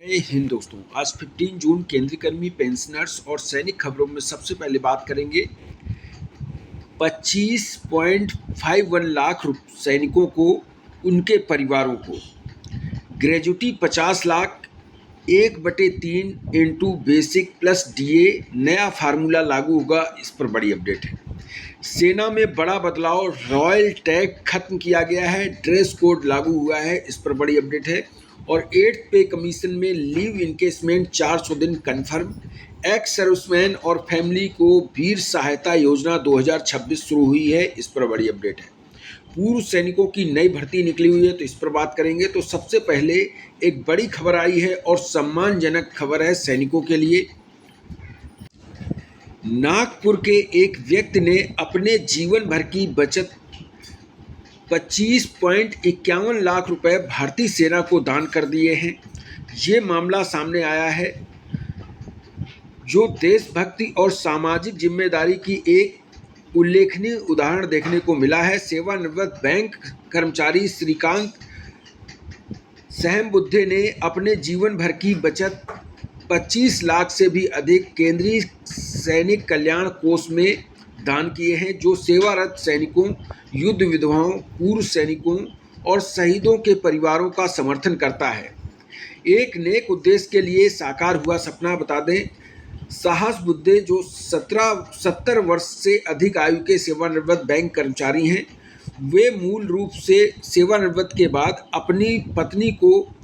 जय हिंद दोस्तों। आज 15 जून केंद्रीय कर्मी, पेंशनर्स और सैनिक खबरों में सबसे पहले बात करेंगे 25.51 लाख सैनिकों को, उनके परिवारों को gratuity 50 lakh, 1/3 into basic plus DA नया फार्मूला लागू होगा। इस पर बड़ी अपडेट है। सेना में बड़ा बदलाव, रॉयल टैग खत्म किया गया है, ड्रेस कोड लागू हुआ है। इस पर बड़ी अपडेट है। और 8th पे कमीशन में लीव इनकेसमेंट 400 दिन कन्फर्म। एक्स सर्विसमैन और फैमिली को वीर सहायता योजना 2026 शुरू हुई है। इस पर बड़ी अपडेट है। पूर्व सैनिकों की नई भर्ती निकली हुई है, तो इस पर बात करेंगे। तो सबसे पहले एक बड़ी खबर आई है और सम्मानजनक खबर है सैनिकों के लिए। नागपुर के एक व्यक्ति ने अपने जीवन भर की बचत 25.51 लाख रुपए भारतीय सेना को दान कर दिए हैं। ये मामला सामने आया है, जो देशभक्ति और सामाजिक जिम्मेदारी की एक उल्लेखनीय उदाहरण देखने को मिला है। सेवानिवृत्त बैंक कर्मचारी श्रीकांत सहमबुद्धे ने अपने जीवन भर की बचत 25 लाख से भी अधिक केंद्रीय सैनिक कल्याण कोष में दान किए हैं, जो सेवारत सैनिकों, युद्ध विधवाओं, पूर्व सैनिकों और शहीदों के परिवारों का समर्थन करता है। एक नेक उद्देश्य के लिए साकार हुआ सपना। बता दें, साहस बुद्धे जो 70 वर्ष से अधिक आयु के सेवानिवृत्त बैंक कर्मचारी हैं, वे मूल रूप से सेवानिवृत्त के बाद अपनी पत्नी को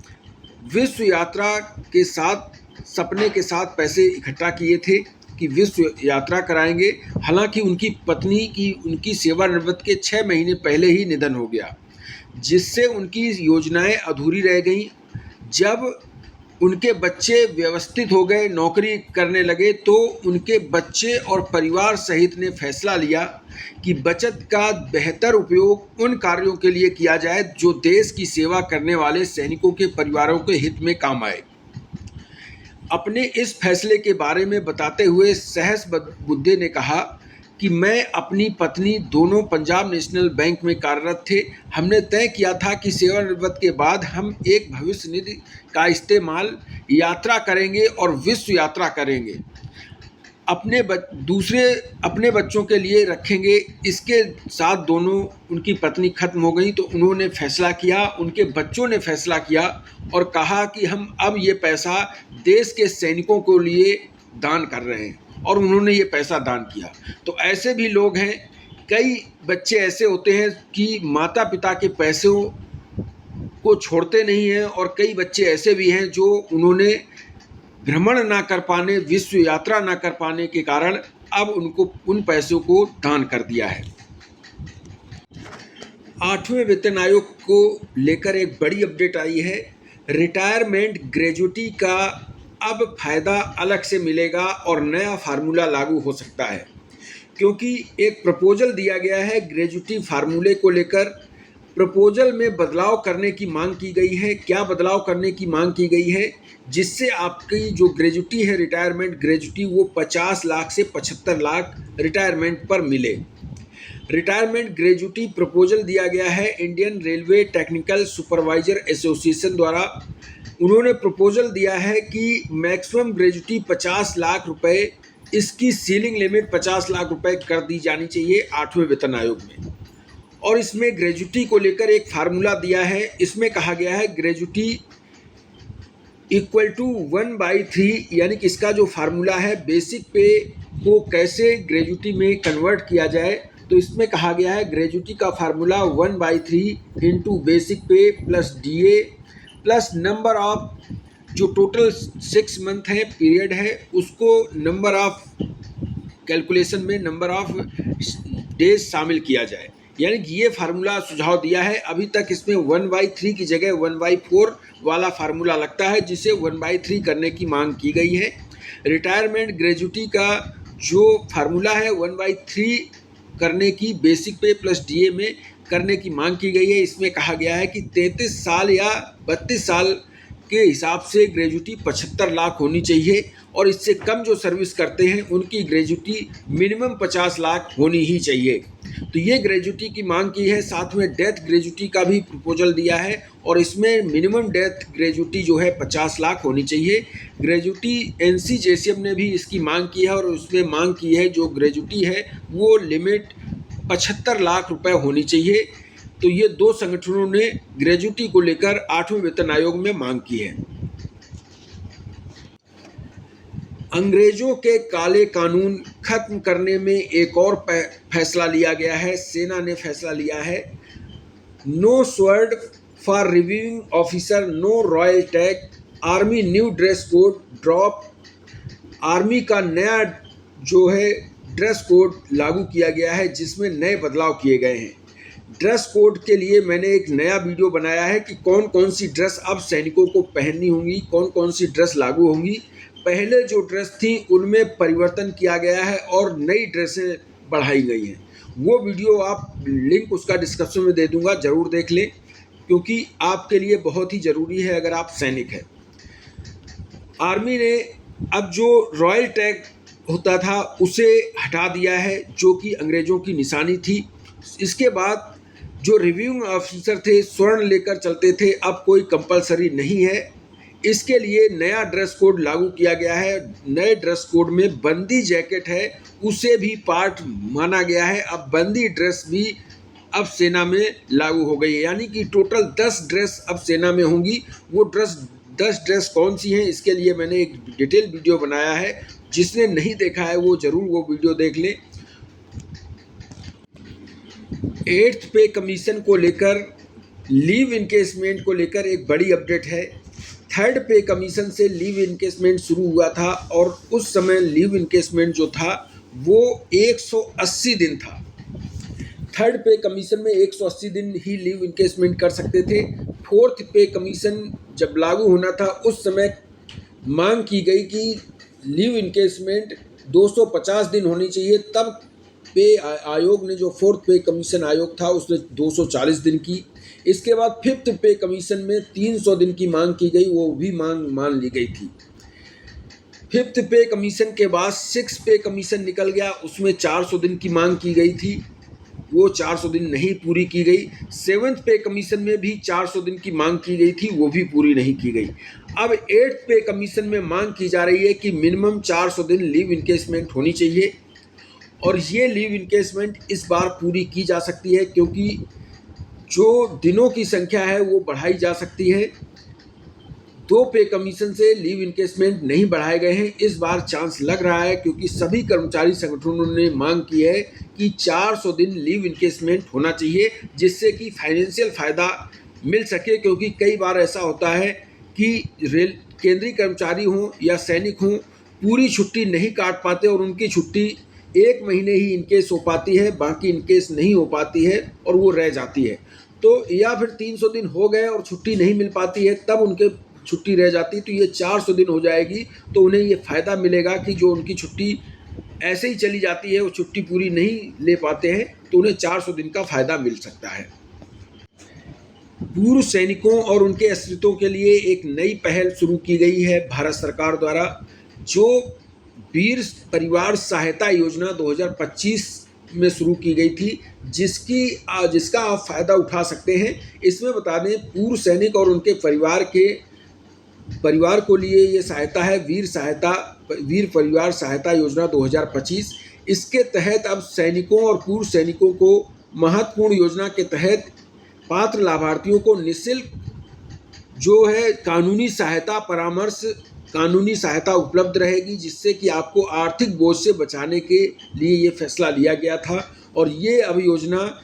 विश्व यात्रा के सपने के साथ पैसे इकट्ठा किए थे कि विश्व यात्रा कराएंगे। हालांकि उनकी पत्नी की उनकी सेवानिवृत्त के 6 महीने पहले ही निधन हो गया, जिससे उनकी योजनाएं अधूरी रह गईं। जब उनके बच्चे व्यवस्थित हो गए, नौकरी करने लगे, तो उनके बच्चे और परिवार सहित ने फैसला लिया कि बचत का बेहतर उपयोग उन कार्यों के लिए किया जाए जो देश की सेवा करने वाले सैनिकों के परिवारों के हित में काम आए। अपने इस फैसले के बारे में बताते हुए सहस बुद्धे ने कहा कि मैं अपनी पत्नी दोनों पंजाब नेशनल बैंक में कार्यरत थे। हमने तय किया था कि सेवानिवृत्त के बाद हम एक भविष्य निधि का इस्तेमाल यात्रा करेंगे और विश्व यात्रा करेंगे, अपने बच्चों के लिए रखेंगे। इसके साथ दोनों उनकी पत्नी खत्म हो गई, तो उन्होंने फैसला किया, उनके बच्चों ने फैसला किया और कहा कि हम अब ये पैसा देश के सैनिकों को लिए दान कर रहे हैं, और उन्होंने ये पैसा दान किया। तो ऐसे भी लोग हैं, कई बच्चे ऐसे होते हैं कि माता पिता के पैसों को छोड़ते नहीं हैं, और कई बच्चे ऐसे भी हैं जो उन्होंने भ्रमण ना कर पाने, विश्व यात्रा ना कर पाने के कारण अब उनको उन पैसों को दान कर दिया है। 8वें वेतन आयोग को लेकर एक बड़ी अपडेट आई है। रिटायरमेंट ग्रेजुटी का अब फायदा अलग से मिलेगा और नया फार्मूला लागू हो सकता है, क्योंकि एक प्रपोजल दिया गया है ग्रेजुटी फार्मूले को लेकर। प्रपोजल में बदलाव करने की मांग की गई है। क्या बदलाव करने की मांग की गई है? जिससे आपकी जो ग्रेजुटी है, रिटायरमेंट ग्रेजुटी, वो 50 लाख से 75 लाख रिटायरमेंट पर मिले। रिटायरमेंट ग्रेजुटी प्रपोजल दिया गया है Indian railway technical supervisor association द्वारा। उन्होंने प्रपोजल दिया है कि मैक्सिमम ग्रेजुटी 50 लाख रुपए, इसकी सीलिंग लिमिट 50 लाख रुपए कर दी जानी चाहिए 8वें वेतन आयोग में। और इसमें ग्रेजुटी को लेकर एक फार्मूला दिया है। इसमें कहा गया है ग्रेजुटी इक्वल टू 1/3, यानी कि इसका जो फार्मूला है बेसिक पे को कैसे ग्रेजुटी में कन्वर्ट किया जाए। तो इसमें कहा गया है ग्रेजुटी का फार्मूला 1/3 इंटू बेसिक पे plus DA plus number of, जो टोटल 6 मंथ है, पीरियड है, उसको नंबर ऑफ कैलकुलेशन में नंबर ऑफ डेज शामिल किया जाए। यानी कि ये फार्मूला सुझाव दिया है। अभी तक इसमें 1/3 की जगह 1/4 वाला फार्मूला लगता है, जिसे 1/3 करने की मांग की गई है। रिटायरमेंट ग्रेजुटी का जो फार्मूला है 1/3 करने की बेसिक पे प्लस डीए में करने की मांग की गई है। इसमें कहा गया है कि 33 साल या 32 साल के हिसाब से ग्रेजुटी 75 लाख होनी चाहिए और इससे कम जो सर्विस करते हैं उनकी ग्रेजुटी मिनिमम 50 लाख होनी ही चाहिए। तो ये ग्रेजुटी की मांग की है। साथ में डेथ ग्रेजुटी का भी प्रपोजल दिया है और इसमें मिनिमम डेथ ग्रेजुटी जो है 50 लाख होनी चाहिए। ग्रेजुटी NCJCM ने भी इसकी मांग की है और उसमें मांग की है जो ग्रेजुटी है वो लिमिट 75 लाख रुपए होनी चाहिए। तो ये दो संगठनों ने ग्रेजुटी को लेकर 8वें वेतन आयोग में मांग की है। अंग्रेजों के काले कानून खत्म करने में एक और फैसला लिया गया है। सेना ने फैसला लिया है, no sword for reviewing officer, no royal tag, army new dress code drop. Army का नया जो है ड्रेस कोड लागू किया गया है जिसमें नए बदलाव किए गए हैं। ड्रेस कोड के लिए मैंने एक नया वीडियो बनाया है कि कौन कौन सी ड्रेस अब सैनिकों को पहननी होंगी, कौन कौन सी ड्रेस लागू होंगी। पहले जो ड्रेस थी उनमें परिवर्तन किया गया है और नई ड्रेसें बढ़ाई गई हैं। वो वीडियो आप लिंक उसका डिस्क्रिप्शन में दे दूंगा, ज़रूर देख लें क्योंकि आपके लिए बहुत ही ज़रूरी है अगर आप सैनिक हैं। आर्मी ने अब जो रॉयल टैग होता था उसे हटा दिया है जो कि अंग्रेज़ों की निशानी थी। इसके बाद जो रिव्यूइंग ऑफिसर थे स्वर्ण लेकर चलते थे, अब कोई कंपलसरी नहीं है। इसके लिए नया ड्रेस कोड लागू किया गया है। नए ड्रेस कोड में बंदी जैकेट है उसे भी पार्ट माना गया है। अब बंदी ड्रेस भी अब सेना में लागू हो गई है, यानी कि टोटल 10 ड्रेस अब सेना में होंगी। वो 10 ड्रेस कौन सी हैं इसके लिए मैंने एक डिटेल वीडियो बनाया है, जिसने नहीं देखा है वो ज़रूर वो वीडियो देख लें। 8th पे कमीशन को लेकर, लीव इनकेसमेंट को लेकर एक बड़ी अपडेट है। 3rd पे कमीशन से लीव इनकेसमेंट शुरू हुआ था और उस समय लीव इनकेसमेंट जो था वो 180 दिन था। 3rd पे कमीशन में 180 दिन ही लीव इनकेसमेंट कर सकते थे। 4th पे कमीशन जब लागू होना था उस समय मांग की गई कि लीव इनकेसमेंट 250 दिन होनी चाहिए। तब पे आयोग ने, जो 4th पे कमीशन आयोग था, उसने 240 दिन की। इसके बाद 5th पे कमीशन में 300 दिन की मांग की गई, वो भी मांग मान ली गई थी। 5th पे कमीशन के बाद 6th पे कमीशन निकल गया, उसमें 400 दिन की मांग की गई थी, वो 400 दिन नहीं पूरी की गई। 7th पे कमीशन में भी 400 दिन की मांग की गई थी, वो भी पूरी नहीं की गई। अब 8th पे कमीशन में मांग की जा रही है कि मिनिमम 400 दिन लीव इनकेसमेंट होनी चाहिए और ये लीव इनकेसमेंट इस बार पूरी की जा सकती है क्योंकि जो दिनों की संख्या है वो बढ़ाई जा सकती है। 2 पे कमीशन से लीव इनकेसमेंट नहीं बढ़ाए गए हैं। इस बार चांस लग रहा है क्योंकि सभी कर्मचारी संगठनों ने मांग की है कि 400 दिन लीव इनकेसमेंट होना चाहिए, जिससे कि फाइनेंशियल फ़ायदा मिल सके। क्योंकि कई बार ऐसा होता है कि केंद्रीय कर्मचारी हों या सैनिक हों, पूरी छुट्टी नहीं काट पाते और उनकी छुट्टी 1 महीने ही इनकेस हो पाती है, बाकी इनकेस नहीं हो पाती है और वो रह जाती है। तो या फिर 300 दिन हो गए और छुट्टी नहीं मिल पाती है, तब उनके छुट्टी रह जाती, तो ये 400 दिन हो जाएगी। तो उन्हें ये फ़ायदा मिलेगा कि जो उनकी छुट्टी ऐसे ही चली जाती है, वो छुट्टी पूरी नहीं ले पाते हैं, तो उन्हें 400 दिन का फ़ायदा मिल सकता है। पूर्व सैनिकों और उनके आश्रितों के लिए एक नई पहल शुरू की गई है भारत सरकार द्वारा, जो वीर परिवार सहायता योजना 2025 में शुरू की गई थी, जिसका आप फ़ायदा उठा सकते हैं। इसमें बता दें, पूर्व सैनिक और उनके परिवार को लिए ये सहायता है वीर परिवार सहायता योजना 2025। इसके तहत अब सैनिकों और पूर्व सैनिकों को महत्वपूर्ण योजना के तहत पात्र लाभार्थियों को निःशुल्क जो है कानूनी सहायता उपलब्ध रहेगी, जिससे कि आपको आर्थिक बोझ से बचाने के लिए ये फैसला लिया गया था। और ये अब योजना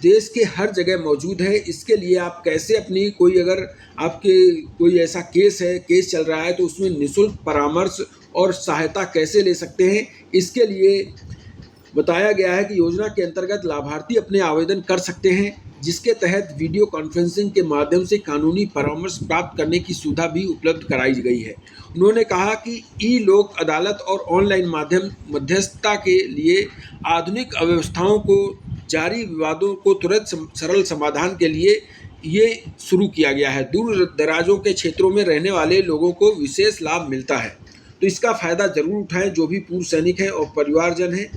देश के हर जगह मौजूद है। इसके लिए आप कैसे अपनी अगर आपके कोई ऐसा केस चल रहा है तो उसमें निःशुल्क परामर्श और सहायता कैसे ले सकते हैं, इसके लिए बताया गया है कि योजना के अंतर्गत लाभार्थी अपने आवेदन कर सकते हैं, जिसके तहत वीडियो कॉन्फ्रेंसिंग के माध्यम से कानूनी परामर्श प्राप्त करने की सुविधा भी उपलब्ध कराई गई है। उन्होंने कहा कि ई-लोक अदालत और ऑनलाइन मध्यस्थता के लिए आधुनिक अव्यवस्थाओं को जारी विवादों को तुरंत सरल समाधान के लिए ये शुरू किया गया है। दूर दराजों के क्षेत्रों में रहने वाले लोगों को विशेष लाभ मिलता है, तो इसका फ़ायदा ज़रूर उठाएं जो भी पूर्व सैनिक हैं और परिवारजन हैं।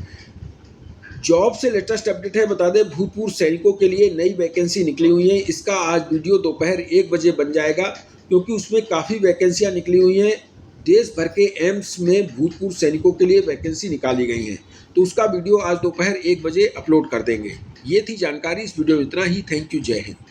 जॉब से लेटेस्ट अपडेट है, बता दें भूतपूर्व सैनिकों के लिए नई वैकेंसी निकली हुई है। इसका आज वीडियो दोपहर 1 बजे बन जाएगा, क्योंकि उसमें काफ़ी वैकेंसियाँ निकली हुई हैं। देश भर के एम्स में भूतपूर्व सैनिकों के लिए वैकेंसी निकाली गई हैं, तो उसका वीडियो आज दोपहर 1 बजे अपलोड कर देंगे। ये थी जानकारी, इस वीडियो में इतना ही। थैंक यू, जय हिंद।